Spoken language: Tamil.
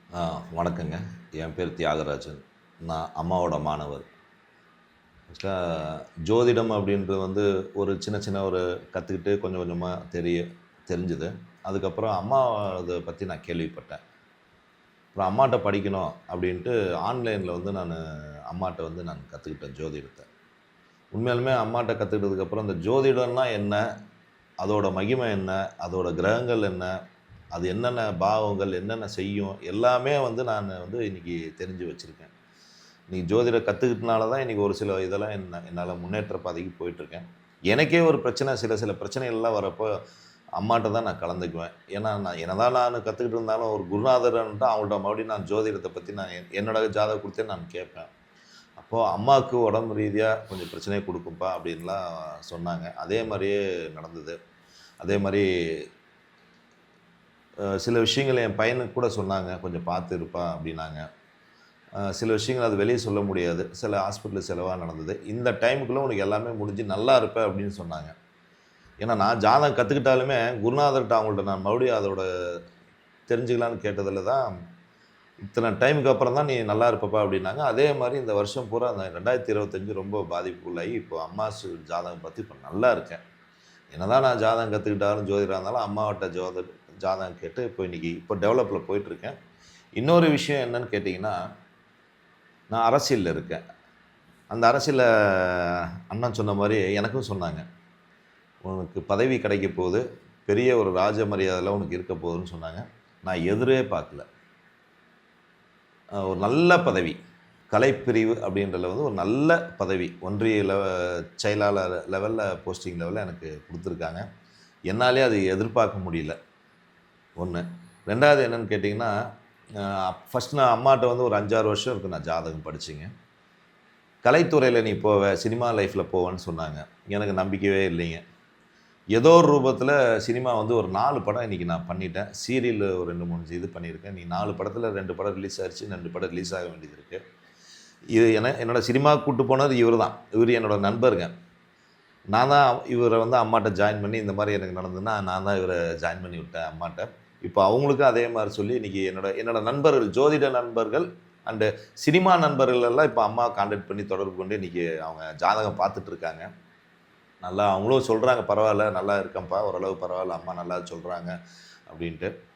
ஆ வணக்கங்க. என் பேர் தியாகராஜன். நான் அம்மாவோட மாணவர். ஜோதிடம் அப்படின்றது ஒரு சின்ன சின்ன கத்துக்கிட்டு கொஞ்சம் கொஞ்சமா தெரிஞ்சது. அதுக்கப்புறம் அம்மா இத பத்தி நான் கேள்விப்பட்டேன். அப்புறம் அம்மாட்ட படிக்கணும் அப்படின்ட்டு ஆன்லைன்ல நானு அம்மாட்ட நான் கத்துக்கிட்டேன் ஜோதிடத்த. உண்மையாலுமே அம்மாட்ட கத்துக்கிட்டதுக்கப்புறம் இந்த ஜோதிடம்னா என்ன? அதோட மகிமை என்ன? அதோட கிரகங்கள் என்ன? அது என்னென்ன பாவங்கள், என்னென்ன செய்யும்? எல்லாமே நான் இன்னைக்கு தெரிஞ்சு வச்சிருக்கேன். இன்னைக்கு ஜோதிடம் கத்துக்கிட்டனால தான் இன்னைக்கு ஒரு சில இதெல்லாம் என்னால முன்னேற்ற பாதைக்கு போயிட்டுருக்கேன். எனக்கே ஒரு பிரச்சனை சில சில பிரச்சனைகள்லாம் வரப்போ, அம்மாட்ட தான் நான் கலந்துக்குவேன். ஏன்னா, நான் என்னதான் நான் கத்துக்கிட்டு இருந்தாலும் ஒரு குருநாதர்ன்ட்டு அவங்கள்ட்ட மறுபடியும் நான் ஜோதிடத்த பத்தி நான் என்னோட ஜாதகம் குடுத்தே நான் கேட்பேன். அப்போ அம்மாவுக்கு உடம்பு ரீதியா கொஞ்சம் பிரச்சனைய குடுக்கும்ப்பா அப்படின்லாம் சொன்னாங்க. அதே மாரியே நடந்தது. அதே மாரி சில விஷயங்கள் என் பையனுக்கு கூட சொன்னாங்க. "கொஞ்சம் பார்த்து இருப்பா" அப்படின்னாங்க. சில விஷயங்கள் அது வெளிய சொல்ல முடியாது. சில ஹாஸ்பிட்டல் செலவா நடந்தது. "இந்த டைமுக்குள்ள உனக்கு எல்லாமே முடிஞ்சு நல்லா இருப்ப" அப்படின்னு சொன்னாங்க. ஏன்னா நான் ஜாதகம் கத்துக்கிட்டாலுமே, குருநாதர்ட்ட அவங்கள்ட்ட நான் மறுபடியும் அதோட தெரிஞ்சுக்கலான்னு கேட்டதில தான், "இத்தன டைமுக்கு அப்புறம் தான் நீ நல்லா இருப்பப்பா" அப்படின்னாங்க. அதே மாரி இந்த வருஷம் பூரா அந்த 2025 ரொம்ப பாதிப்புக்குள்ளாகி, இப்போ அம்மா ஜாதகம் பார்த்து இப்போ நல்லா இருக்கேன். என்னதான் நான் ஜாதகம் கத்துக்கிட்டாலும், ஜோதிடரா இருந்தாலும் அம்மாட்ட ஜாதகம் கேட்டு இப்போ டெவலப்ல போயிட்டுருக்கேன். இன்னொரு விஷயம் என்னன்னு கேட்டீங்கன்னா, நான் அரசியல்ல இருக்கேன். அந்த அரசியல்ல அண்ணன் சொன்ன மாரி எனக்கும் சொன்னாங்க. "உனக்கு பதவி கிடைக்க போகுது. பெரிய ஒரு ராஜ மரியாதைலாம் உனக்கு இருக்க போகுதுன்னு" சொன்னாங்க. நான் எதிரே பார்க்கல. ஒரு நல்ல பதவி. கலைப்பிரிவு அப்படின்றதுல ஒரு நல்ல பதவி. ஒன்றிய செயலாளர் லெவல்ல போஸ்டிங் லெவல்ல எனக்கு குடுத்துருக்காங்க. என்னாலயே அது எதிர்பார்க்க முடியல. 1. 2வது என்னன்னு கேட்டீங்கன்னா, ஃபர்ஸ்ட் நான் அம்மாட்ட ஒரு 5, 6 வருஷம் இருக்கு நான் ஜாதகம் படிச்சேங்க. கலைத்துறையில நீ போவ, சினிமா லைஃப்ல போவன்னு சொன்னாங்க. எனக்கு நம்பிக்கையே இல்லைங்க. ஏதோ ஒரு ரூபத்தில சினிமா ஒரு 4 படம் இன்னைக்கு நான் பண்ணிட்டேன். சீரியல் ஒரு 2, 3 இது பண்ணியிருக்கேன். நீ 4 படத்தில 2 படம் ரிலீஸ் ஆயிருச்சு. 2 படம் ரிலீஸ் ஆக வேண்டியது இருக்கு. இது என்னோட சினிமாவுக்கு கூட்டு போனது இவரு தான். இவரு என்னோட நண்பருங்க. நான் தான் இவர அம்மாட்ட ஜாயின் பண்ணி இந்த மாரி எனக்கு நடந்ததுன்னா, நான் தான் இவர ஜாயின் பண்ணி விட்டேன் அம்மாட்ட. இப்போ அவங்களுக்கும் அதே மாரி சொல்லி இன்னைக்கு என்னோட என்னோட நண்பர்கள், ஜோதிட நண்பர்கள் அண்டு சினிமா நண்பர்கள் எல்லாம் இப்போ அம்மாவ கான்டாக்ட் பண்ணி தொடர்பு கொண்டு இன்னைக்கு அவங்க ஜாதகம் பார்த்துட்டு இருக்காங்க. நல்லா அவங்களும் சொல்றாங்க, "பரவால்ல, நல்லா இருக்கேன்ப்பா. ஓரளவு பரவால்ல. அம்மா நல்லா சொல்றாங்க." அப்படின்ட்டு.